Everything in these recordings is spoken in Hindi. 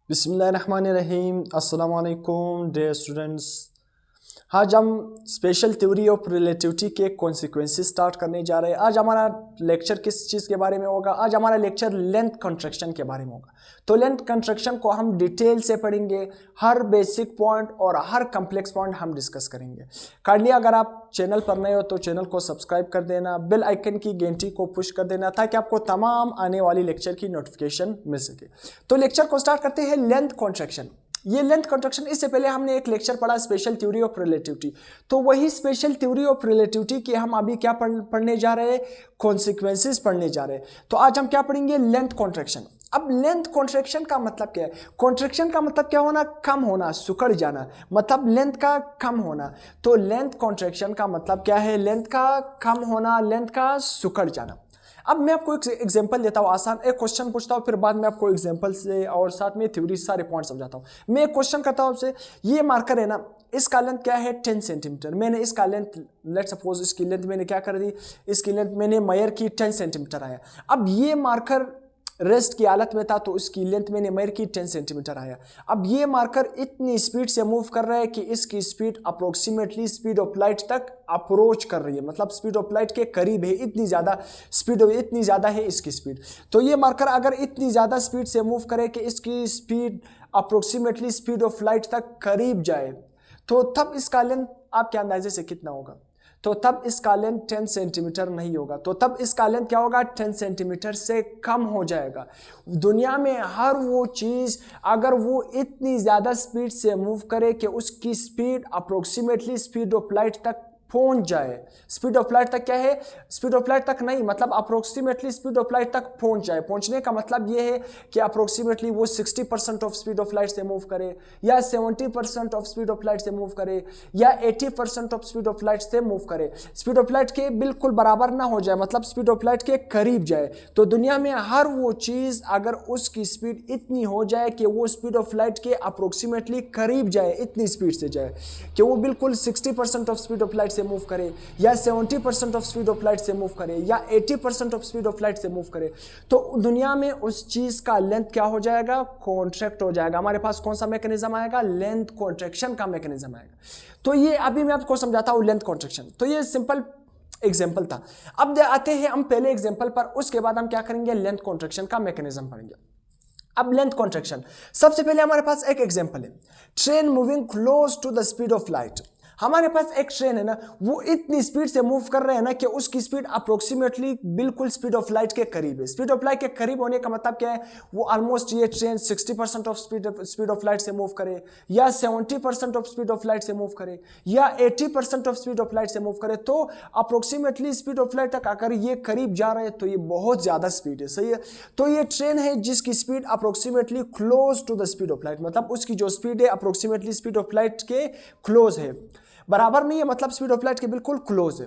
बिस्मिल्लाहिर्रहमानिर्रहीम। अस्सलाम वालेकुम डियर स्टूडेंट्स। आज हम स्पेशल थ्योरी ऑफ रिलेटिविटी के कॉन्सिक्वेंसेस स्टार्ट करने जा रहे हैं। आज हमारा लेक्चर किस चीज़ के बारे में होगा? आज हमारा लेक्चर लेंथ कंस्ट्रक्शन के बारे में होगा। तो लेंथ कंस्ट्रक्शन को हम डिटेल से पढ़ेंगे, हर बेसिक पॉइंट और हर कम्प्लेक्स पॉइंट हम डिस्कस करेंगे। काइंडली अगर आप चैनल पर नए हो तो चैनल को सब्सक्राइब कर देना, बेल आइकन की घंटी को पुश कर देना ताकि आपको तमाम आने वाली लेक्चर की नोटिफिकेशन मिल सके। तो लेक्चर को स्टार्ट करते हैं लेंथ कंस्ट्रक्शन। ये लेंथ कंस्ट्रक्शन, इससे पहले हमने एक लेक्चर पढ़ा स्पेशल थ्योरी ऑफ रिलेटिविटी। तो वही स्पेशल थ्योरी ऑफ रिलेटिविटी के हम अभी क्या पढ़ने जा रहे हैं? कॉन्सिक्वेंसेस पढ़ने जा रहे हैं। तो आज हम क्या पढ़ेंगे? Length construction. अब लेंथ कंस्ट्रक्शन का मतलब क्या है? कंस्ट्रक्शन का मतलब क्या होना? कम होना, सिकुड़ जाना, मतलब लेंथ का कम होना। तो लेंथ कंस्ट्रक्शन का मतलब क्या है? लेंथ का कम होना, लेंथ का सिकुड़ जाना। अब मैं आपको एक एग्जांपल देता हूँ, आसान एक क्वेश्चन पूछता हूँ, फिर बाद में आपको एग्जांपल से और साथ में थ्योरी सारे पॉइंट समझाता हूँ। मैं एक क्वेश्चन करता हूँ आपसे, ये मार्कर है ना, इसका लेंथ क्या है? 10 सेंटीमीटर। मैंने इसका लेंथ, लेट सपोज इसकी लेंथ मैंने क्या कर दी, इसकी लेंथ मैंने मेजर की 10 सेंटीमीटर आया। अब ये मार्कर रेस्ट की हालत में था तो इसकी लेंथ मैंने मेजर की 10 सेंटीमीटर आया। अब ये मार्कर इतनी स्पीड से मूव कर रहा है कि इसकी speed approximately speed of light तक अप्रोच कर रही है, मतलब स्पीड ऑफ लाइट के करीब है, इतनी ज़्यादा स्पीड, इतनी ज़्यादा है इसकी स्पीड। तो ये मार्कर अगर इतनी ज़्यादा स्पीड से मूव करे कि इसकी speed approximately speed of light तक करीब जाए, तो तब इसका लेंथ आपके अंदाजे से कितना होगा? तो तब इसका लेंथ 10 सेंटीमीटर नहीं होगा। तो तब इसका लेंथ क्या होगा? 10 सेंटीमीटर से कम हो जाएगा। दुनिया में हर वो चीज़ अगर वो इतनी ज़्यादा स्पीड से मूव करे कि उसकी speed approximately speed of light तक पहुंच जाए। स्पीड ऑफ लाइट तक क्या है? स्पीड ऑफ लाइट तक नहीं, मतलब अप्रोक्सीमेटली स्पीड ऑफ लाइट तक पहुंच जाए। पहुंचने का मतलब ये है कि अप्रोक्सीमेटली वो 60% ऑफ स्पीड ऑफ लाइट से मूव करे, या 70% ऑफ स्पीड ऑफ लाइट से मूव करे, या 80% ऑफ स्पीड ऑफ लाइट से मूव करे। स्पीड ऑफ लाइट के बिल्कुल बराबर ना हो जाए, मतलब स्पीड ऑफ लाइट के करीब जाए। तो दुनिया में हर वो चीज़ अगर उसकी स्पीड इतनी हो जाए कि वो स्पीड ऑफ लाइट के अप्रोक्सीमेटली करीब जाए, इतनी स्पीड से जाए कि वो बिल्कुल 60% ऑफ स्पीड ऑफ लाइट से मूव करे, या 70% ऑफ स्पीड ऑफ लाइट से मूव करे, या 80% ऑफ स्पीड ऑफ लाइट से मूव करे, तो दुनिया में उस चीज का लेंथ क्या हो जाएगा? कॉन्ट्रैक्ट हो जाएगा। हमारे पास कौन सा मैकेनिज्म आएगा? लेंथ कॉन्ट्रैक्शन का मैकेनिज्म आएगा। तो ये अभी मैं आपको समझाता हूं लेंथ कॉन्ट्रैक्शन। तो ये सिंपल एग्जाम्पल था। अब आते हैं हम पहले एग्जाम्पल पर, उसके बाद हम क्या करेंगे? लेंथ कॉन्ट्रैक्शन का मैकेनिज्म पढ़ेंगे। अब लेंथ कॉन्ट्रैक्शन, सबसे पहले हमारे पास एक एग्जांपल है, train moving close to the speed of light. हमारे पास एक ट्रेन है ना, वो इतनी स्पीड से मूव कर रहे हैं ना कि उसकी स्पीड अप्रोक्सीमेटली बिल्कुल स्पीड ऑफ लाइट के करीब है। स्पीड ऑफ लाइट के करीब होने का मतलब क्या है? वो ऑलमोस्ट ये train 60% of speed of light से मूव करे, या 70% ऑफ स्पीड ऑफ लाइट से मूव करे, या 80% ऑफ स्पीड ऑफ लाइट से मूव करे। तो अप्रोक्सीमेटली स्पीड ऑफ लाइट तक अगर ये करीब जा रहे हैं तो ये बहुत ज्यादा स्पीड है, सही है। तो ये ट्रेन है जिसकी speed approximately close to the speed of light, मतलब उसकी जो स्पीड है अप्रोक्सीमेटली स्पीड ऑफ लाइट के क्लोज है, बराबर नहीं है, मतलब स्पीड ऑफ लाइट के बिल्कुल क्लोज है।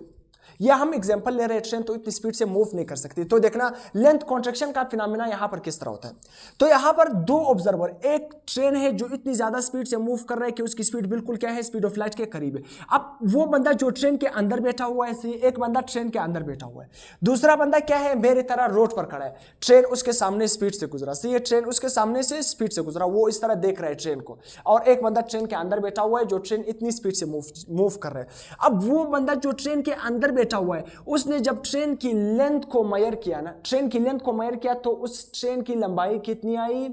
या हम एग्जांपल ले रहे हैं, ट्रेन तो इतनी स्पीड से मूव नहीं कर सकती। तो देखना लेंथ कॉन्ट्रैक्शन का फिनोमेना यहां पर किस तरह होता है। तो यहां पर दो ऑब्जर्वर, एक ट्रेन है जो इतनी ज्यादा स्पीड से मूव कर रहा है कि उसकी स्पीड बिल्कुल क्या है? स्पीड ऑफ लाइट के करीब है। अब वो बंदा जो ट्रेन के अंदर बैठा हुआ है, एक बंदा ट्रेन के अंदर बैठा हुआ है, दूसरा बंदा क्या है? मेरी तरह रोड पर खड़ा है, ट्रेन उसके सामने स्पीड से गुजरा, सही है, ट्रेन उसके सामने से स्पीड से गुजरा, वो इस तरह देख रहा है ट्रेन को, और एक बंदा ट्रेन के अंदर बैठा हुआ है जो ट्रेन इतनी स्पीड से मूव कर रहा है। अब वो बंदा जो ट्रेन के अंदर बैठा हुआ है, उसने जब ट्रेन की लेंथ को मेजर किया ना, ट्रेन की लेंथ को मेजर किया, तो उस ट्रेन की लंबाई कितनी आई?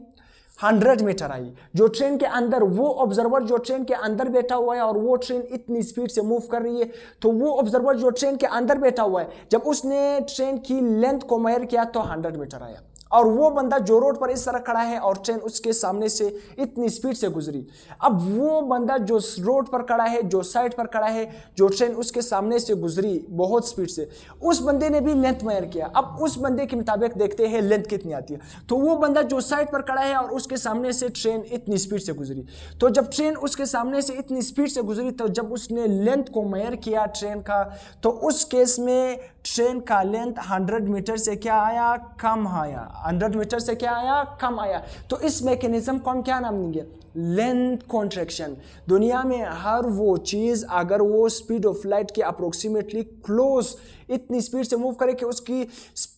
100 मीटर आई। जो ट्रेन के अंदर, वो ऑब्जर्वर जो ट्रेन के अंदर बैठा हुआ है और वो ट्रेन इतनी स्पीड से मूव कर रही है, तो वो ऑब्जर्वर जो ट्रेन के अंदर बैठा हुआ है, जब उसने ट्रेन की लेंथ को मेजर किया तो 100 मीटर आया। और वो बंदा जो रोड पर इस तरह खड़ा है और ट्रेन उसके सामने से इतनी स्पीड से गुजरी, अब वो बंदा जो रोड पर खड़ा है, जो साइड पर खड़ा है, जो ट्रेन उसके सामने से गुजरी बहुत स्पीड से, उस बंदे ने भी लेंथ मेजर किया। अब उस बंदे के मुताबिक देखते हैं लेंथ कितनी आती है। तो वो बंदा जो साइड पर खड़ा है और उसके सामने से ट्रेन इतनी स्पीड से गुजरी, तो जब ट्रेन उसके सामने से इतनी स्पीड से गुजरी, तो जब उसने लेंथ को मेजर किया ट्रेन का, तो उस केस में ट्रेन का लेंथ 100 मीटर से क्या आया, कम आया, 100 मीटर से क्या आया, कम आया। तो इस मैकेनिज्म को हम क्या नाम देंगे, लेंथ कॉन्ट्रैक्शन। दुनिया में हर वो चीज़ अगर वो स्पीड ऑफ लाइट के अप्रोक्सीमेटली क्लोज इतनी स्पीड से मूव करे कि उसकी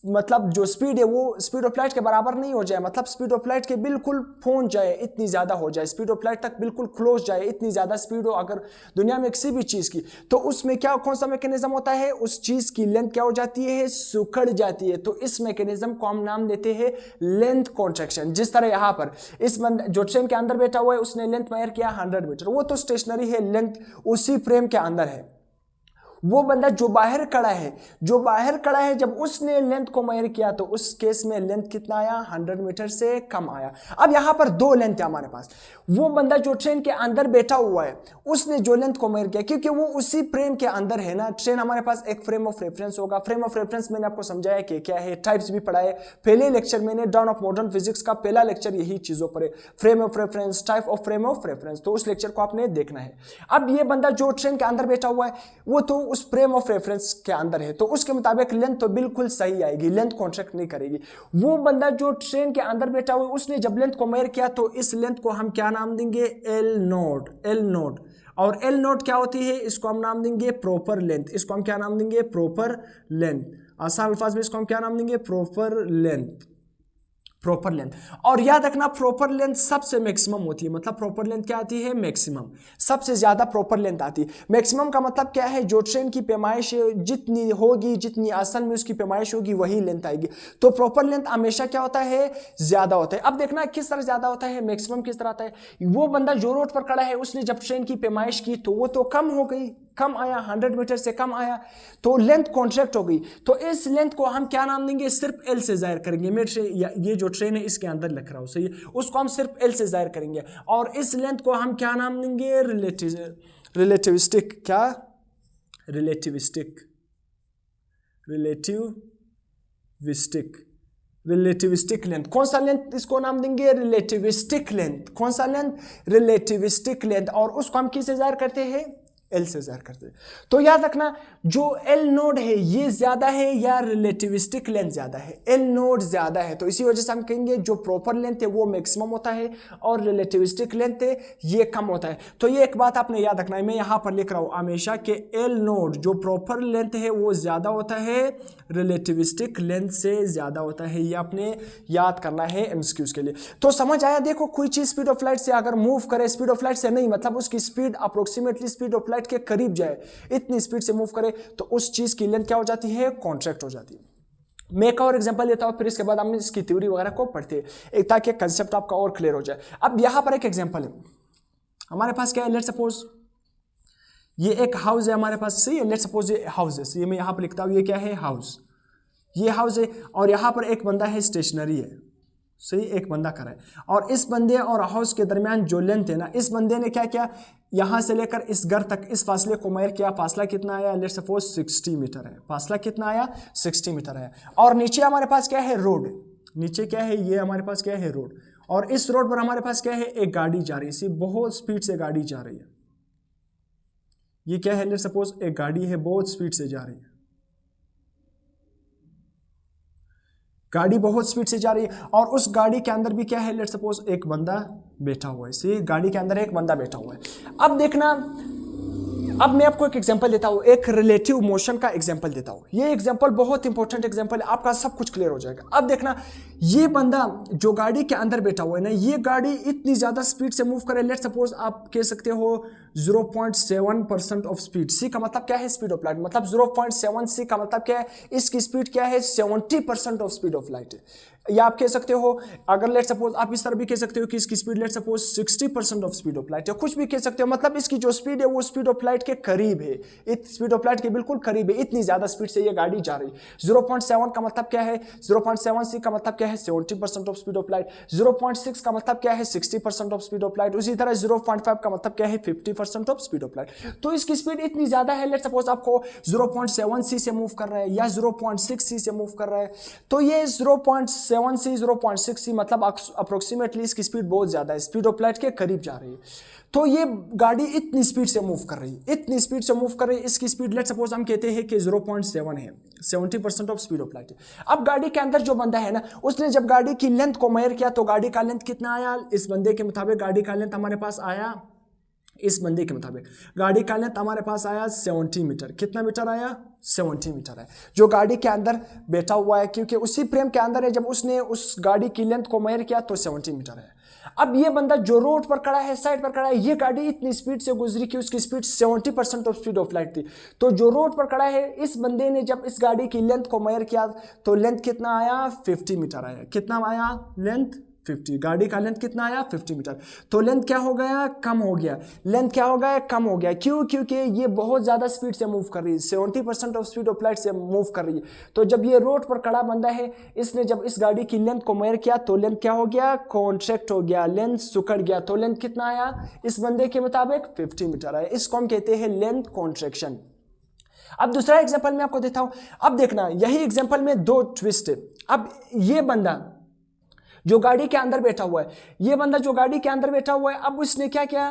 मतलब जो स्पीड है वो स्पीड ऑफ लाइट के बराबर नहीं हो जाए, मतलब स्पीड ऑफ लाइट के बिल्कुल पहुंच जाए, इतनी ज़्यादा हो जाए, स्पीड ऑफ लाइट तक बिल्कुल क्लोज जाए, इतनी ज़्यादा स्पीड हो अगर दुनिया में किसी भी चीज़ की, तो उसमें क्या कौन सा मैकेनिज्म होता है, उस चीज़ की लेंथ क्या हो जाती है, सिकुड़ जाती है। तो इस मैकेनिज्म को हम नाम देते हैं लेंथ कॉन्ट्रैक्शन। जिस तरह यहाँ पर इस जो ट्रेन के अंदर बैठा हुआ है उसने लेंथ मेजर किया 100 मीटर, वो तो स्टेशनरी है, लेंथ उसी फ्रेम के अंदर है। वो बंदा जो बाहर खड़ा है, जब उसने लेंथ को मेजर किया तो उस केस में लेंथ कितना आया, 100 मीटर से कम आया। अब यहां पर दो लेंथ है हमारे पास। वो बंदा जो ट्रेन के अंदर बैठा हुआ है उसने जो लेंथ को मेजर किया, क्योंकि वो उसी फ्रेम के अंदर है ना। ट्रेन हमारे पास एक फ्रेम ऑफ रेफरेंस होगा। फ्रेम ऑफ रेफरेंस मैंने आपको समझाया कि क्या है, टाइप्स भी पढ़ाए पहले लेक्चर मैंने, डाउन ऑफ मॉडर्न फिजिक्स का पहला लेक्चर यही चीजों पर है, frame of reference, type of frame of reference. तो उस लेक्चर को आपने देखना है। अब ये बंदा जो ट्रेन के अंदर बैठा हुआ है वो तो उस फ्रेम ऑफ रेफरेंस के अंदर है, तो उसके मुताबिक लेंथ तो बिल्कुल सही आएगी, लेंथ कॉन्ट्रैक्ट नहीं करेगी। वो बंदा जो ट्रेन के अंदर बैठा हुआ है उसने जब लेंथ को मेजर किया तो इस लेंथ को हम क्या नाम देंगे, एल नोट। और एल नोट क्या होती है, इसको हम नाम देंगे प्रॉपर लेंथ। इसको हम क्या नाम देंगे, प्रॉपर लेंथ। आसान अल्फाज में इसको हम क्या नाम देंगे, प्रॉपर लेंथ। और याद रखना प्रॉपर लेंथ सबसे मैक्सिमम होती है, मतलब प्रॉपर लेंथ क्या आती है, मैक्सिमम, सबसे ज्यादा प्रॉपर लेंथ आती है। मैक्सिमम का मतलब क्या है, जो ट्रेन की पैमाइश जितनी होगी, जितनी असल में उसकी पैमाइश होगी वही लेंथ आएगी। तो प्रॉपर लेंथ हमेशा क्या होता है, ज्यादा होता है। अब देखना किस तरह ज्यादा होता है, मैक्सिमम किस तरह आता है। वो बंदा जो रोड पर खड़ा है उसने जब ट्रेन की पैमाइश की तो वो तो कम हो गई, कम आया, 100 मीटर से कम आया, तो लेंथ कॉन्ट्रैक्ट हो गई। तो इस लेंथ को हम क्या नाम देंगे, सिर्फ एल से जाहिर करेंगे। मेरे ये जो ट्रेन है इसके अंदर लिख रहा हूं, सही, उसको हम सिर्फ एल से जाहिर करेंगे। और इस लेंथ को हम क्या नाम देंगे, रिलेटिविस्टिक। क्या, रिलेटिविस्टिक लेंथ। कौन सा लेंथ इसको नाम देंगे, रिलेटिविस्टिक लेंथ। कौन सा लेंथ, रिलेटिविस्टिक लेंथ। और उसको हम किससे जाहिर करते हैं, एल से जाहिर करते हैं। तो याद रखना जो एल नोड है ये ज्यादा है या रिलेटिविस्टिक लेंथ ज्यादा है, एल नोड ज्यादा है। तो इसी वजह से हम कहेंगे जो प्रॉपर लेंथ है वो मैक्सिमम होता है और रिलेटिविस्टिक लेंथ है ये कम होता है। तो ये एक बात आपने याद रखना है, मैं यहां पर लिख रहा हूं हमेशा कि एल नोड जो प्रॉपर लेंथ है वो ज्यादा होता है, रिलेटिविस्टिक लेंथ से ज्यादा होता है। ये आपने याद करना है एमसीक्यूज के लिए। तो समझ आया। देखो कोई चीज स्पीड ऑफ लाइट से अगर मूव करे, स्पीड ऑफ लाइट से नहीं मतलब उसकी speed approximately speed of light के करीब जाए, इतनी स्पीड से मूव करे तो उस चीज की लेंथ क्या हो जाती है, कॉन्ट्रैक्ट हो जाती है। मैं एक और एग्जांपल लेता हूं, फिर इसके बाद हम इसकी थ्योरी वगैरह को पढ़ते हैं एक, ताकि कंसेप्ट आपका और क्लियर हो जाए। अब यहां पर एक एग्जांपल है हमारे पास, क्या है, लेट्स सपोज ये एक हाउस है हमारे पास, सही है। लेट्स सपोज ये हाउस है, ये मैं यहां पर लिखता हूं, ये क्या है, हाउस, ये हाउस है। और यहां पर एक बंदा है, स्टेशनरी है, सही, एक बंदा खड़ा है। और इस बंदे और हाउस के दरमियान जो लेंथ है ना, इस बंदे ने क्या किया, यहां से लेकर इस घर तक इस फासले को मेजर किया। फासला कितना आया, लेट्स सपोज 60 मीटर है। फासला कितना आया, 60 मीटर है। और नीचे हमारे पास क्या है, रोड। नीचे क्या है, ये हमारे पास क्या है, रोड। और इस रोड पर हमारे पास क्या है, एक गाड़ी जा रही है, बहुत स्पीड से गाड़ी जा रही है। ये क्या है, लेट्स सपोज एक गाड़ी है, बहुत स्पीड से जा रही है, गाड़ी बहुत स्पीड से जा रही है। और उस गाड़ी के अंदर भी क्या है, लेट्स सपोज एक बंदा बैठा हुआ है, इसी गाड़ी के अंदर एक बंदा बैठा हुआ है। अब देखना, अब मैं आपको एक एग्जांपल देता हूं, एक रिलेटिव मोशन का एग्जांपल देता हूं। ये एग्जांपल बहुत इंपॉर्टेंट एग्जांपल है, आपका सब कुछ क्लियर हो जाएगा। अब देखना, ये बंदा जो गाड़ी के अंदर बैठा हुआ है ना, ये गाड़ी इतनी ज्यादा स्पीड से मूव करे, लेट्स सपोज आप कह सकते हो 0.7% ऑफ स्पीड। सी का मतलब क्या है, स्पीड ऑफ लाइट, मतलब 0.7 सी का मतलब क्या है, इसकी स्पीड क्या है, 70% ऑफ स्पीड ऑफ लाइट है। या आप कह सकते हो, अगर लेट्स सपोज आप इस तरह भी कह सकते हो कि इसकी speed let's suppose 60% of speed of light है, कुछ भी कह सकते हो। मतलब इसकी जो स्पीड है वो स्पीड ऑफ लाइट के करीब है, स्पीड ऑफ लाइट के बिल्कुल करीब है, इतनी ज्यादा स्पीड से ये गाड़ी जा रही है। 0.7 का मतलब क्या है, 0.7 सी का मतलब क्या क्या है 70% ऑफ स्पीड ऑफ लाइट, 0.6 का मतलब क्या है 60% ऑफ स्पीड ऑफ लाइट, उसी तरह 0.5 का मतलब क्या है 50% ऑफ स्पीड ऑफ लाइट। तो इसकी स्पीड इतनी ज्यादा है, लेट्स सपोज आपको 0.7 सी से मूव कर रहा है या 0.6 सी से मूव कर रहा है, तो ये 0.7 सी 0.6 सी मतलब अप्रोक्सीमेटली इसकी स्पीड बहुत ज्यादा है, स्पीड ऑफ लाइट के करीब जा रही है। तो ये गाड़ी इतनी स्पीड से मूव कर रही है, इतनी स्पीड से मूव कर रही है, इसकी स्पीड लेट्स सपोज हम कहते हैं कि 0.7 है, 70% ऑफ स्पीड ऑफ लाइट है। अब गाड़ी के अंदर जो बंदा है ना, उसने जब गाड़ी की लेंथ को मेजर किया तो गाड़ी का लेंथ कितना आया, इस बंदे के मुताबिक गाड़ी का लेंथ हमारे पास आया, इस बंदे के मुताबिक गाड़ी का लेंथ हमारे पास आया 70 मीटर। कितना मीटर आया, 70 मीटर है जो गाड़ी के अंदर बैठा हुआ है, क्योंकि उसी फ्रेम के अंदर है। जब उसने उस गाड़ी की लेंथ को मेजर किया तो 70 मीटर है। अब ये बंदा जो रोड पर खड़ा है, साइड पर खड़ा है, ये गाड़ी इतनी स्पीड से गुजरी कि उसकी speed 70% of speed of light थी। तो जो रोड पर खड़ा है, इस बंदे ने जब इस गाड़ी की लेंथ को मेजर किया तो लेंथ कितना आया, 50 मीटर आया। कितना आया लेंथ, 50। गाड़ी का लेंथ कितना आया, 50 मीटर। तो लेंथ क्या हो गया, कम हो गया। लेंथ क्या हो गया, कम हो गया। क्यों, क्योंकि ये बहुत ज्यादा स्पीड से मूव कर रही है, 70% ऑफ स्पीड ऑफ लाइट से मूव कर रही है। तो जब ये रोड पर खड़ा बंदा है, इसने जब इस गाड़ी की लेंथ को मेजर किया तो लेंथ क्या हो गया, कॉन्ट्रैक्ट हो गया, लेंथ सुकड़ गया। तो लेंथ कितना आया, इस बंदे के मुताबिक 50 मीटर आया। इसको हम कहते हैं लेंथ कॉन्ट्रैक्शन। अब दूसरा एग्जांपल मैं आपको देता हूं। अब देखना, यही एग्जांपल में दो ट्विस्ट है। अब ये बंदा जो गाड़ी के अंदर बैठा हुआ है, ये बंदा जो गाड़ी के अंदर बैठा हुआ है, अब उसने क्या किया,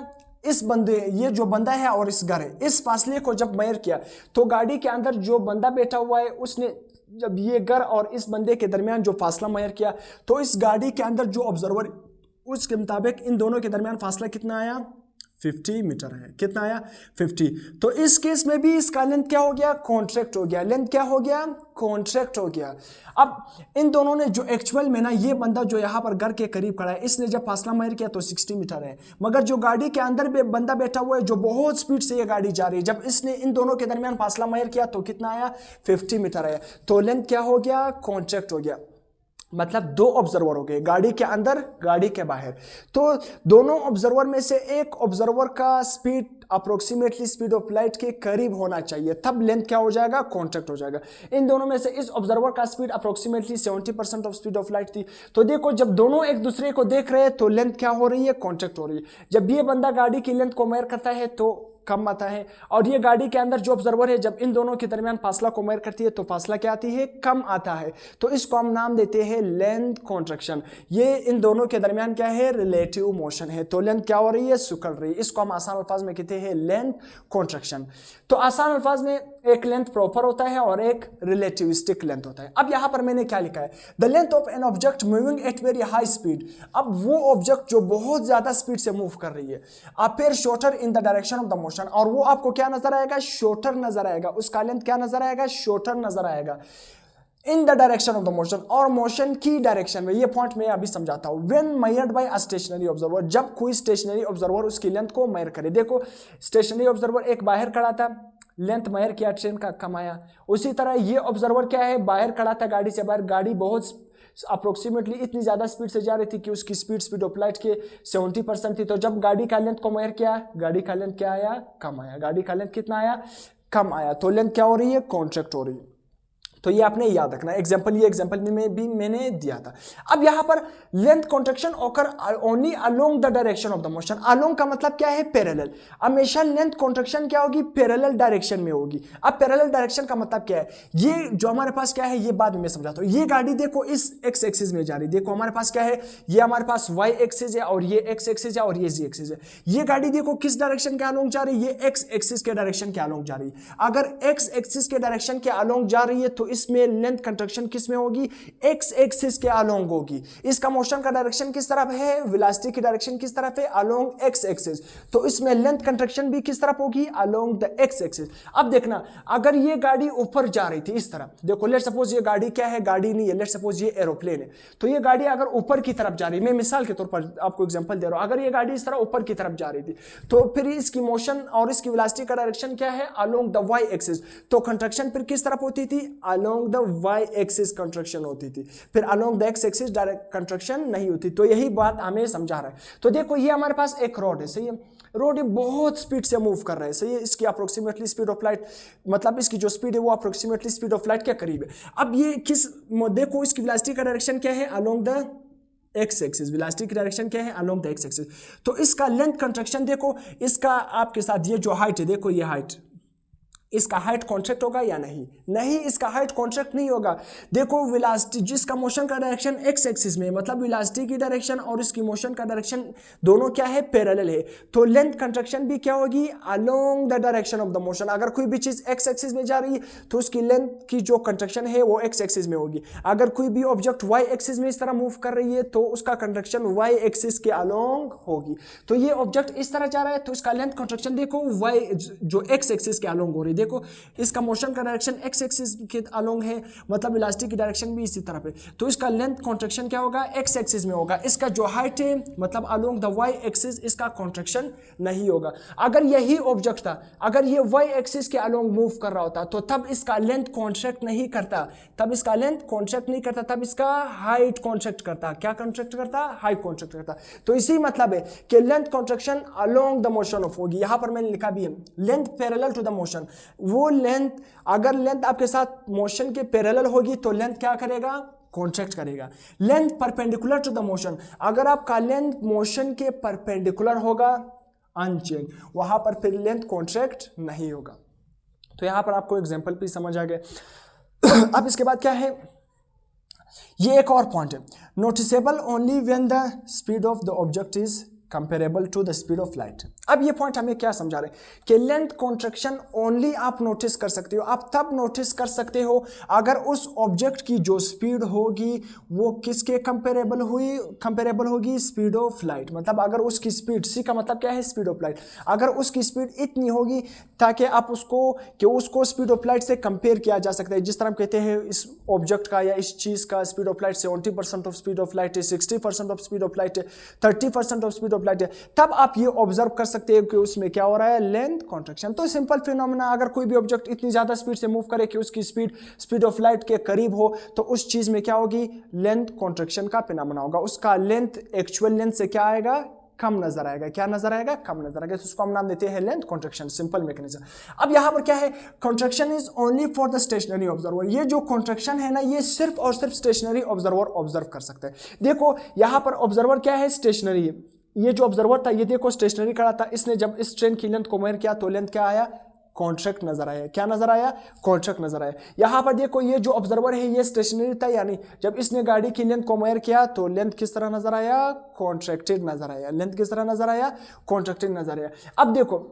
इस बंदे, ये जो बंदा है और इस घर है, इस फासले को जब मेजर किया तो गाड़ी के अंदर जो बंदा बैठा हुआ है, उसने जब ये घर और इस बंदे के दरमियान जो फासला मेजर किया तो इस गाड़ी के अंदर जो ऑब्जर्वर, उसके मुताबिक इन दोनों के दरमियान फासला कितना आया, 50 मीटर है। कितना आया, 50। तो इस केस में भी इसका लेंथ क्या हो गया, कॉन्ट्रैक्ट हो गया। लेंथ क्या हो गया, कॉन्ट्रैक्ट हो गया। अब इन दोनों ने जो एक्चुअल में ना, ये बंदा जो यहाँ पर घर के करीब खड़ा है, इसने जब फासला मेजर किया तो 60 मीटर है, मगर जो गाड़ी के अंदर बंदा बैठा हुआ है, जो बहुत स्पीड से ये गाड़ी जा रही है, जब इसने इन दोनों के दरमियान फासला मेजर किया तो कितना आया, 50 मीटर आया। तो लेंथ क्या हो गया, कॉन्ट्रैक्ट हो गया। मतलब दो ऑब्जर्वर हो गए, गाड़ी के अंदर, गाड़ी के बाहर। तो दोनों ऑब्जर्वर में से एक ऑब्जर्वर का speed approximately speed of light के करीब होना चाहिए, तब लेंथ क्या हो जाएगा, कॉन्ट्रैक्ट हो जाएगा। इन दोनों में से इस ऑब्जर्वर का speed approximately 70% of speed of light थी। तो देखो, जब दोनों एक दूसरे को देख रहे हैं तो लेंथ क्या हो रही है, कॉन्ट्रैक्ट हो रही है। जब ये बंदा गाड़ी की लेंथ को मेजर करता है तो कम आता है, और ये गाड़ी के अंदर जो ऑब्जर्वर है, जब इन दोनों के दरमियान फासला को मेजर करती है तो फासला क्या आती है, कम आता है। तो इसको हम नाम देते हैं लेंथ कॉन्ट्रैक्शन। ये इन दोनों के दरमियान क्या है, रिलेटिव मोशन है। तो लेंथ क्या हो रही है, सुकड़ रही है। इसको हम आसान अल्फाज में कहते हैं लेंथ कॉन्ट्रैक्शन। तो आसान अल्फाज में एक लेंथ प्रॉपर होता है और एक रिलेटिविस्टिक लेंथ होता है। अब यहां पर मैंने क्या लिखा है, the length of an object moving at very high speed. अब वो ऑब्जेक्ट जो बहुत ज्यादा स्पीड से मूव कर रही है, appear shorter in the direction of the motion, और वो आपको क्या नजर आएगा, शॉर्टर नजर आएगा। उसका लेंथ क्या नजर आएगा, शॉर्टर नजर आएगा in the direction of the motion, और मोशन की डायरेक्शन में। ये पॉइंट मैं अभी समझाता हूं। When measured by a stationary observer, जब कोई स्टेशनरी ऑब्जर्वर उसकी लेंथ को मेजर करे। देखो, स्टेशनरी ऑब्जर्वर एक बाहर खड़ा था, लेंथ मेजर किया, ट्रेन का कम आया। उसी तरह ये ऑब्जर्वर क्या है, बाहर खड़ा था, गाड़ी से बाहर, गाड़ी बहुत अप्रोक्सीमेटली इतनी ज्यादा स्पीड से जा रही थी कि उसकी स्पीड ऑफ लाइट के 70% थी। तो जब गाड़ी का लेंथ को मेजर किया, गाड़ी का लेंथ क्या आया, कम आया। गाड़ी का लेंथ कितना आया, कम आया। तो लेंथ क्या हो रही है, कॉन्ट्रैक्ट हो रही है। तो ये आपने याद रखना एग्जांपल, ये एग्जांपल में भी मैंने दिया था। अब यहां पर length contraction occur only along the direction of the motion. Along का मतलब क्या है, पैरेलल। हमेशा लेंथ कॉन्ट्रैक्शन क्या होगी, पैरेलल डायरेक्शन में होगी। अब पैरेलल डायरेक्शन का मतलब क्या है, ये जो हमारे पास क्या है, ये बाद में मैं समझाता हूं। ये गाड़ी देखो इस एक्स एक्सिस में जा रही, देखो हमारे पास क्या है, ये हमारे पास वाई एक्सिस है और ये एक्स एक्सिस है और ये जी एक्सिस है। ये गाड़ी देखो किस डायरेक्शन के अलोंग जा रही है, ये एक्स एक्सिस के डायरेक्शन के अलोंग जा रही है। अगर एक्स एक्सिस के डायरेक्शन के अलोंग जा रही है तो इसमें लेंथ कंट्रैक्शन किस में होगी, एक्स एक्सिस के अलोंग होगी। इसका मोशन का डायरेक्शन किस तरफ है, वेलोसिटी की डायरेक्शन किस तरफ है, अलोंग एक्स एक्सिस। तो इसमें लेंथ कंट्रैक्शन भी किस तरफ होगी, अलोंग द एक्स एक्सिस। अब देखना, अगर ये गाड़ी ऊपर जा रही थी इस तरफ, देखो लेट्स सपोज ये गाड़ी क्या है, गाड़ी नहीं है, लेट्स सपोज ये एरोप्लेन है। तो ये गाड़ी अगर ऊपर की तरफ जा रही है, मैं मिसाल के तौर पर आपको एग्जांपल दे रहा हूं, अगर ये गाड़ी इस तरह ऊपर की तरफ जा रही थी तो फिर इसकी मोशन और इसकी वेलोसिटी का डायरेक्शन क्या है, अलोंग द वाई एक्सिस। तो कंट्रैक्शन फिर किस तरफ होती थी, along the Y axis contraction होती थी, फिर along the X axis direct contraction नहीं होती। तो यही बात हमें समझा रहा है। तो देखो ये हमारे पास एक रॉड है, सही है, रॉड बहुत स्पीड से मूव कर रहा है, सही है, इसकी अप्रोक्सीमेटली स्पीड ऑफ लाइट, मतलब इसकी जो स्पीड है वो अप्रोक्सीमेटली स्पीड ऑफ लाइट के करीब है। अब ये किस, देखो इसकी वेलोसिटी का डायरेक्शन क्या है, along the X axis, velocity की डायरेक्शन क्या है, अलोंग द एक्स एक्सिस। तो इसका लेंथ कंट्रक्शन देखो, इसका आपके साथ ये जो हाइट है, देखो ये हाइट, इसका हाइट कॉन्ट्रैक्ट होगा या नहीं, नहीं इसका हाइट कॉन्ट्रैक्ट नहीं होगा। देखो वेलोसिटी, जिसका मोशन का डायरेक्शन एक्स एक्सिस में, मतलब वेलोसिटी की डायरेक्शन और इसकी मोशन का डायरेक्शन दोनों क्या है, पैरेलल है। तो लेंथ कंट्रक्शन भी क्या होगी, along the direction of the motion. अगर कोई भी चीज एक्स एक्सिस में जा रही है तो उसकी लेंथ की जो कंट्रक्शन है वो एक्स एक्सिस में होगी। अगर कोई भी ऑब्जेक्ट वाई एक्सिस में इस तरह मूव कर रही है तो उसका कंट्रक्शन वाई एक्सिस के अलोंग होगी। तो ये ऑब्जेक्ट इस तरह जा रहा है तो इसका लेंथ कंट्रक्शन देखो वाई जो एक्स एक्सिस के अलोंग हो रही है। देखो इसका मोशन का डायरेक्शन एक्स एक्सिस के अलोंग है, मतलब वेलोसिटी की डायरेक्शन भी इसी तरफ है, तो इसका लेंथ कॉन्ट्रैक्शन क्या होगा, एक्स एक्सिस में होगा। इसका जो हाइट है मतलब अलोंग द वाई एक्सिस, इसका कॉन्ट्रैक्शन नहीं होगा। अगर यही ऑब्जेक्ट था, अगर ये वाई एक्सिस के अलोंग मूव कर रहा होता तो तब इसका लेंथ कॉन्ट्रैक्ट नहीं करता, तब इसका लेंथ कॉन्ट्रैक्ट नहीं करता, तब इसका हाइट कॉन्ट्रैक्ट करता। क्या कॉन्ट्रैक्ट करता, हाइट कॉन्ट्रैक्ट करता। तो इसी मतलब है कि length contraction along the motion of होगी। यहां पर मैंने लिखा भी है length parallel to the motion. वो लेंथ, अगर लेंथ आपके साथ मोशन के पैरेलल होगी तो लेंथ क्या करेगा, कॉन्ट्रैक्ट करेगा। Length perpendicular to the motion, अगर आपका लेंथ मोशन के परपेंडिकुलर होगा अनचेंज, वहां पर फिर लेंथ कॉन्ट्रैक्ट नहीं होगा। तो यहां पर आपको एग्जांपल भी समझ आ गया। अब इसके बाद क्या है, ये एक और पॉइंट है, noticeable only when the speed of the object is comparable to the speed of light. अब ये पॉइंट हमें क्या समझा रहे हैं कि लेंथ कॉन्ट्रैक्शन ओनली आप नोटिस कर सकते हो, आप तब नोटिस कर सकते हो अगर उस ऑब्जेक्ट की जो स्पीड होगी वो किसके कंपेरेबल होगी, स्पीड ऑफ लाइट। मतलब अगर उसकी स्पीड, सी का मतलब क्या है, स्पीड ऑफ लाइट, अगर उसकी स्पीड इतनी होगी ताकि आप उसको स्पीड ऑफ लाइट से कंपेयर किया जा सकता है। जिस तरह हम कहते हैं इस ऑब्जेक्ट का या इस चीज का speed of light 70% of speed of light है, 60% ऑफ स्पीड ऑफ लाइट है, 30% ऑफ स्पीड ऑफ लाइट है, तब आप ये ऑब्जर्व कर सकते हैं कि उसमें क्या हो रहा है, लेंथ कॉन्ट्रैक्शन। तो सिंपल फिनोमेना, अगर कोई भी ऑब्जेक्ट इतनी ज्यादा स्पीड से मूव करे कि उसकी स्पीड ऑफ लाइट के करीब हो तो उस चीज में क्या होगी, लेंथ कॉन्ट्रैक्शन का फिनोमेना होगा। उसका लेंथ एक्चुअल लेंथ से क्या आएगा, कम नजर आएगा। क्या नजर आएगा, कम नजर आएगा। तो उसको हम नाम देते हैं लेंथ कॉन्ट्रैक्शन, सिंपल मैकेनिज्म। अब यहां पर क्या है, contraction is only for the stationary observer. ये जो कॉन्ट्रैक्शन है ना, ये सिर्फ और सिर्फ स्टेशनरी ऑब्जर्वर ऑब्जर्व कर सकता है। देखो यहां पर ऑब्जर्वर क्या है, स्टेशनरी है। ये जो ऑब्जर्वर था ये देखो स्टेशनरी खड़ा था, इसने जब इस ट्रेन की लेंथ को मेजर किया तो लेंथ क्या आया, कॉन्ट्रैक्ट नजर आया। क्या नजर आया, कॉन्ट्रैक्ट नजर आया। यहां पर देखो ये जो ऑब्जर्वर है ये स्टेशनरी था, यानी जब इसने गाड़ी की लेंथ को मेजर किया तो लेंथ किस तरह नजर आया, कॉन्ट्रैक्टेड नजर आया। लेंथ किस तरह नजर आया, कॉन्ट्रैक्टेड नजर आया। अब देखो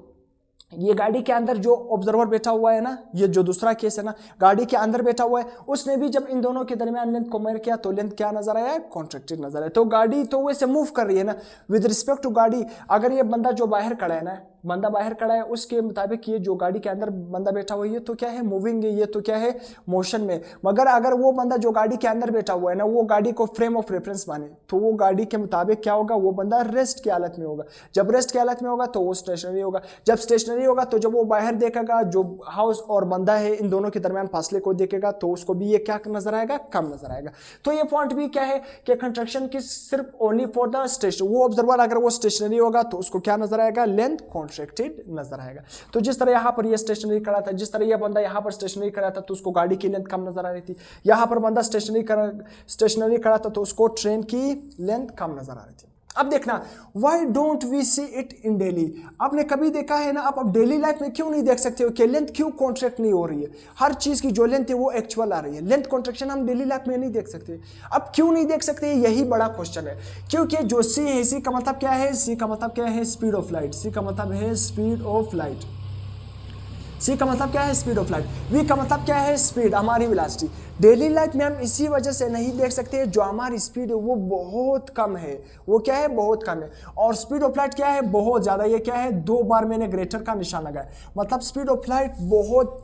ये गाड़ी के अंदर जो ऑब्जर्वर बैठा हुआ है ना, ये जो दूसरा केस है ना, गाड़ी के अंदर बैठा हुआ है, उसने भी जब इन दोनों के दरमियान लेंथ को मेजर किया तो लेंथ क्या नजर आया, कॉन्ट्रैक्टेड नजर आया। तो गाड़ी तो वैसे मूव कर रही है ना, विद रिस्पेक्ट टू गाड़ी। अगर ये बंदा जो बाहर खड़ा है ना, बंदा बाहर खड़ा है, उसके मुताबिक ये जो गाड़ी के अंदर बंदा बैठा हुआ है ये तो क्या है, मूविंग है, ये तो क्या है, मोशन में। मगर अगर वो बंदा जो गाड़ी के अंदर बैठा हुआ है ना, वो गाड़ी को फ्रेम ऑफ रेफरेंस माने तो वो गाड़ी के मुताबिक क्या होगा, वो बंदा रेस्ट की हालत में होगा। जब रेस्ट की हालत में होगा तो वो स्टेशनरी होगा। जब स्टेशनरी होगा तो जब वो बाहर देखेगा, जो हाउस और बंदा है इन दोनों के दरमियान फासले को देखेगा तो उसको भी ये क्या नजर आएगा, कम नजर आएगा। तो ये पॉइंट भी क्या है कि कंट्रैक्शन की सिर्फ ओनली फॉर द स्टेशन। वो ऑब्जर्वर अगर वो स्टेशनरी होगा तो उसको क्या नजर आएगा, लेंथ कॉन्ट्रैक्टेड नजर आएगा। तो जिस तरह यहां पर ये स्टेशनरी खड़ा था, जिस तरह ये बंदा यहां पर स्टेशनरी खड़ा था तो उसको गाड़ी की लेंथ कम नजर आ रही थी। यहां पर बंदा स्टेशनरी खड़ा था तो उसको ट्रेन की लेंथ कम नजर आ रही थी। अब देखना, why don't we see it in daily. आपने कभी देखा है ना, आप डेली लाइफ में क्यों नहीं देख सकते हो कि लेंथ क्यों कॉन्ट्रैक्ट नहीं हो रही है। हर चीज की जो लेंथ है वो एक्चुअल आ रही है, लेंथ कॉन्ट्रैक्शन हम डेली लाइफ में नहीं देख सकते। अब क्यों नहीं देख सकते, यही बड़ा क्वेश्चन है। क्योंकि जो सी है, सी का मतलब क्या है, सी का मतलब क्या है, स्पीड ऑफ लाइट। सी का मतलब है स्पीड ऑफ लाइट। सी का मतलब क्या है, स्पीड ऑफ लाइट। वी का मतलब क्या है, स्पीड, हमारी वेलोसिटी। डेली लाइफ में हम इसी वजह से नहीं देख सकते, जो हमारी स्पीड है वो बहुत कम है। वो क्या है, बहुत कम है। और स्पीड ऑफ लाइट क्या है, बहुत ज़्यादा। ये क्या है, 2 बार मैंने ग्रेटर का निशान लगाया, मतलब स्पीड ऑफ लाइट बहुत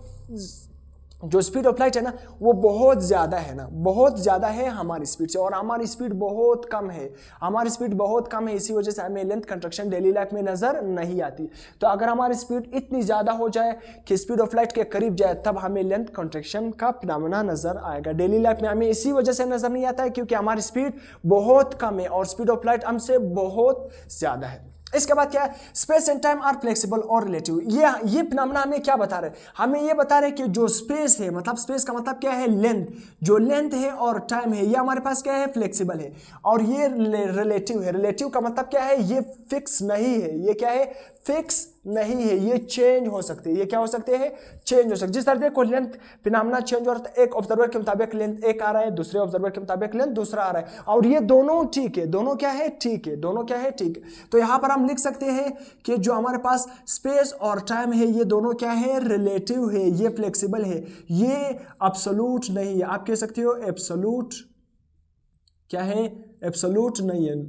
जो स्पीड ऑफ लाइट है ना वो बहुत ज़्यादा है ना, बहुत ज़्यादा है हमारी स्पीड से, और हमारी स्पीड बहुत कम है, हमारी स्पीड बहुत कम है, इसी वजह से हमें लेंथ कंट्रक्शन डेली लाइफ में नज़र नहीं आती। तो अगर हमारी स्पीड इतनी ज़्यादा हो जाए कि स्पीड ऑफ लाइट के करीब जाए तब हमें लेंथ कंट्रक्शन का फिनोमेना नज़र आएगा। डेली लाइफ में हमें इसी वजह से नज़र नहीं आता है क्योंकि हमारी स्पीड बहुत कम है और स्पीड ऑफ लाइट हमसे बहुत ज़्यादा है। इसके बाद क्या है, space and time are flexible और रिलेटिव। ये फिनोमेना हमें क्या बता रहे हैं, हमें ये बता रहे हैं कि जो स्पेस है, मतलब स्पेस का मतलब क्या है, लेंथ, जो लेंथ है और टाइम है ये हमारे पास क्या है, फ्लेक्सिबल है, और ये रिलेटिव है। रिलेटिव का मतलब क्या है, ये फिक्स नहीं है, ये क्या है, फिक्स नहीं है, ये चेंज हो सकते हैं। ये क्या हो सकते हैं, चेंज हो सकते हैं। जिस तरह देखो लेंथ फिनोमेना चेंज हो रहा है, एक ऑब्जर्वर के मुताबिक लेंथ एक आ रहा है, दूसरे ऑब्जर्वर के मुताबिक लेंथ दूसरा आ रहा है, और ये दोनों ठीक है, दोनों क्या है, ठीक है, दोनों क्या है, ठीक है। तो यहां पर हम लिख सकते हैं कि जो हमारे पास स्पेस और टाइम है ये दोनों क्या है, रिलेटिव है, ये फ्लेक्सिबल है, ये एब्सोल्यूट नहीं है। आप कह सकते हो एब्सोल्यूट क्या है, एब्सोल्यूट नहीं है।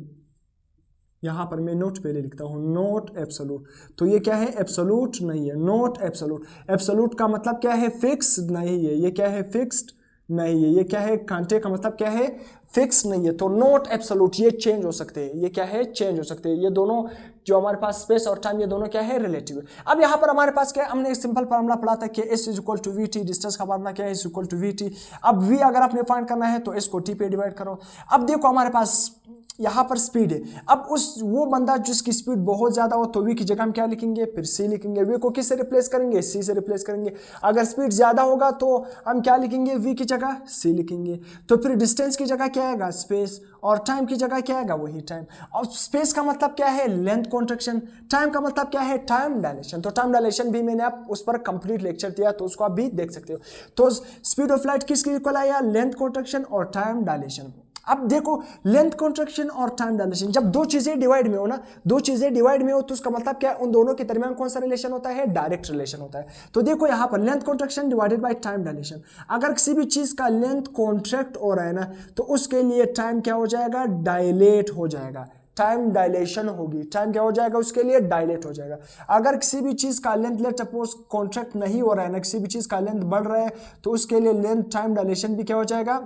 यहां पर मैं नोट पहले लिखता हूं, नोट एब्सोल्यूट। तो ये क्या है, एब्सोल्यूट नहीं है, नोट एब्सोल्यूट। एब्सोल्यूट का मतलब क्या है, फिक्स नहीं है, ये क्या है, फिक्स्ड नहीं है। ये क्या है, कांटे का मतलब क्या है, फिक्स नहीं है। तो नोट एब्सोल्यूट, ये चेंज हो सकते हैं, ये क्या है, चेंज हो सकते हैं। ये दोनों जो हमारे पास स्पेस और टाइम, ये दोनों क्या है, रिलेटिव है। अब यहाँ पर हमारे पास क्या है, हमने एक सिंपल फार्मूला पढ़ा था कि S is equal to v t, distance का फार्मूला क्या है, S equal to v t. अब V अगर आपने फाइंड करना है तो S को T पे डिवाइड करो। अब देखो हमारे पास यहाँ पर स्पीड है, अब वो बंदा जिसकी स्पीड बहुत ज्यादा हो तो V की जगह हम क्या लिखेंगे, फिर C लिखेंगे। V को किस से रिप्लेस करेंगे, C से रिप्लेस करेंगे। अगर स्पीड ज्यादा होगा तो हम क्या लिखेंगे, V की जगह C लिखेंगे। तो फिर डिस्टेंस की जगह क्या आएगा, स्पेस, और टाइम की जगह क्या आएगा, वही टाइम। और स्पेस का मतलब क्या है, लेंथ कॉन्ट्रैक्शन। टाइम का मतलब क्या है, टाइम डायलेशन। तो टाइम डायलेशन भी मैंने आप उस पर कंप्लीट लेक्चर दिया, तो उसको आप भी देख सकते हो। तो स्पीड ऑफ लाइट किसके इक्वल आया, लेंथ कॉन्ट्रैक्शन और टाइम डायलेशन। अब देखो लेंथ कॉन्ट्रैक्शन और टाइम डायलेशन, जब दो चीजें डिवाइड में हो ना, दो चीजें डिवाइड में हो तो उसका मतलब क्या है, उन दोनों के दरमियान कौन सा रिलेशन होता है, डायरेक्ट रिलेशन होता है। तो देखो यहां पर length contraction divided by time dilation. अगर किसी भी चीज का लेंथ कॉन्ट्रैक्ट हो रहा है ना तो उसके लिए टाइम क्या हो जाएगा, डायलेट हो जाएगा, टाइम डायलेशन होगी। टाइम क्या हो जाएगा, उसके लिए डायलेट हो जाएगा। अगर किसी भी चीज का लेंथ, लेट सपोज कॉन्ट्रैक्ट नहीं हो रहा है ना, किसी भी चीज का लेंथ बढ़ रहा है तो उसके लिए लेंथ टाइम डायलेशन भी क्या हो जाएगा,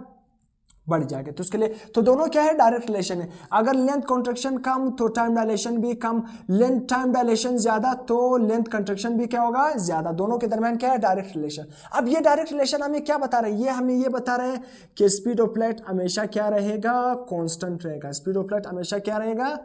बढ़ जाएगा। तो उसके लिए तो दोनों क्या है, डायरेक्ट रिलेशन है। अगर लेंथ कॉन्ट्रैक्शन कम तो टाइम डायलेशन भी कम, लेंथ टाइम डायलेशन ज्यादा तो लेंथ कॉन्ट्रैक्शन भी क्या होगा, ज्यादा। दोनों के दरमियान क्या है, डायरेक्ट रिलेशन। अब ये डायरेक्ट रिलेशन हमें क्या बता रहे हैं, ये हमें ये बता रहे हैं कि स्पीड ऑफ लाइट हमेशा क्या रहेगा, कांस्टेंट रहेगा। स्पीड ऑफ लाइट हमेशा क्या रहेगा,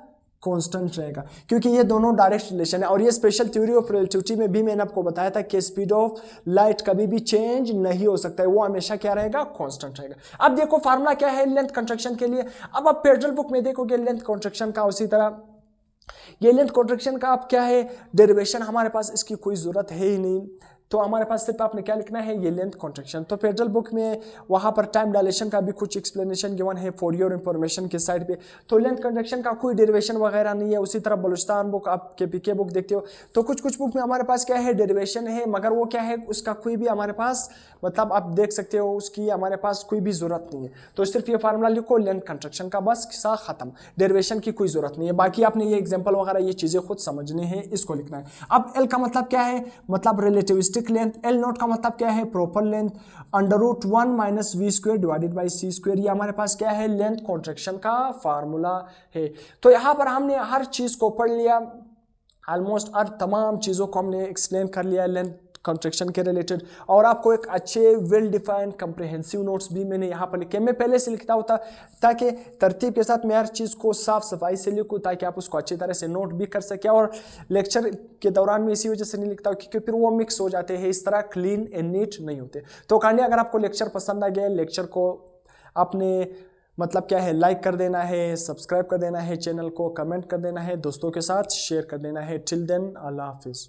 कांस्टेंट रहेगा, क्योंकि ये दोनों डायरेक्ट रिलेशन है। और ये स्पेशल थ्योरी ऑफ रिलेटिविटी में भी मैंने आपको बताया था कि स्पीड ऑफ लाइट कभी भी चेंज नहीं हो सकता है, वो हमेशा क्या रहेगा, कांस्टेंट रहेगा। अब देखो फार्मूला क्या है लेंथ कॉन्ट्रैक्शन के लिए। अब आप पेड्रल बुक में देखोगे लेंथ कॉन्ट्रैक्शन का, उसी तरह ये लेंथ कॉन्ट्रैक्शन का आप क्या है, डेरिवेशन हमारे पास इसकी कोई जरूरत है ही नहीं। तो हमारे पास सिर्फ आपने क्या लिखना है, ये लेंथ कॉन्ट्रैक्शन। तो फेडरल बुक में वहां पर टाइम डायलेशन का भी कुछ एक्सप्लेनेशन गिवन है फॉर योर इंफॉर्मेशन के साइड पे। तो लेंथ कॉन्ट्रैक्शन का कोई डेरिवेशन वगैरह नहीं है। उसी तरह बलूचिस्तान बुक, आप के बुक देखते हो तो कुछ कुछ बुक में हमारे पास क्या है, डेरिवेशन है, मगर वो क्या है, उसका कोई भी हमारे पास मतलब आप देख सकते हो उसकी हमारे पास कोई भी जरूरत नहीं है। तो सिर्फ ये फार्मूला लिखो लेंथ कॉन्ट्रैक्शन का, बस किस्सा खत्म, डेरिवेशन की कोई जरूरत नहीं है। बाकी आपने ये एग्जाम्पल वगैरह ये चीजें खुद समझनी है, इसको लिखना है। अब एल का मतलब क्या है, मतलब रिलेटिविस्टिक लेंथ। एल नोट का मतलब क्या है, proper length. √1 - v² divided by c², ये हमारे पास क्या है, लेंथ कॉन्ट्रैक्शन का फार्मूला है। तो यहां पर हमने हर चीज को पढ़ लिया, ऑलमोस्ट हर तमाम चीजों को हमने एक्सप्लेन कर लिया लेंथ कॉन्ट्रैक्शन के रिलेटेड। और आपको एक अच्छे वेल डिफाइंड कंप्रिहेंसिव नोट्स भी मैंने यहाँ पर लिखे। मैं पहले से लिखता होता ताकि तरतीब के साथ मैं हर चीज़ को साफ सफाई से लिखूँ, ताकि आप उसको अच्छी तरह से नोट भी कर सकें। और लेक्चर के दौरान में इसी वजह से नहीं लिखता क्योंकि फिर वो मिक्स हो जाते हैं, इस तरह क्लीन एंड नीट नहीं होते। तो कांडी अगर आपको लेक्चर पसंद आ गया, लेक्चर को आपने मतलब क्या है, लाइक कर देना है, सब्सक्राइब कर देना है चैनल को, कमेंट कर देना है, दोस्तों के साथ शेयर कर देना है। टिल देन अल्लाह हाफिज़।